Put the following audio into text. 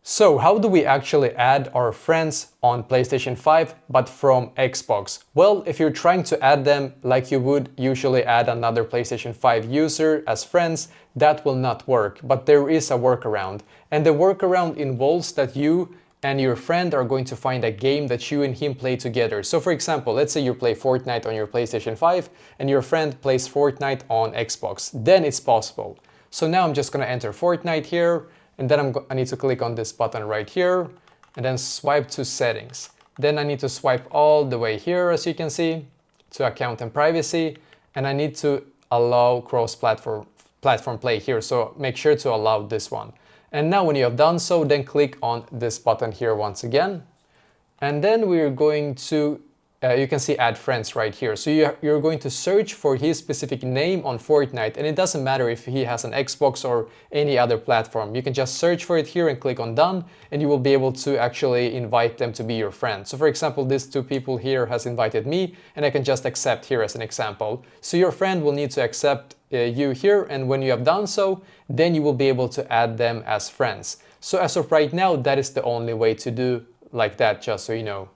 So how do we actually add our friends on PlayStation 5 but from Xbox? Well, if you're trying to add them like you would usually add another PlayStation 5 user as friends, that will not work, but there is a workaround. And the workaround involves that you and your friend are going to find a game that you and him play together. So for example, let's say you play Fortnite on your PlayStation 5 and your friend plays Fortnite on Xbox. Then it's possible. So now I'm just going to enter Fortnite here. And then I need to click on this button right here and then swipe to settings. Then I need to swipe all the way here, as you can see, to account and privacy. And I need to allow cross-platform play here. So make sure to allow this one. And now when you have done so, then click on this button here once again. And then we're going to you can see add friends right here. So you're going to search for his specific name on Fortnite, and it doesn't matter if he has an Xbox or any other platform. You can just search for it here and click on done, and you will be able to actually invite them to be your friend. So for example, these two people here has invited me, and I can just accept here as an example. So your friend will need to accept you here, and when you have done so, then you will be able to add them as friends. So as of right now, that is the only way to do like that, just so you know.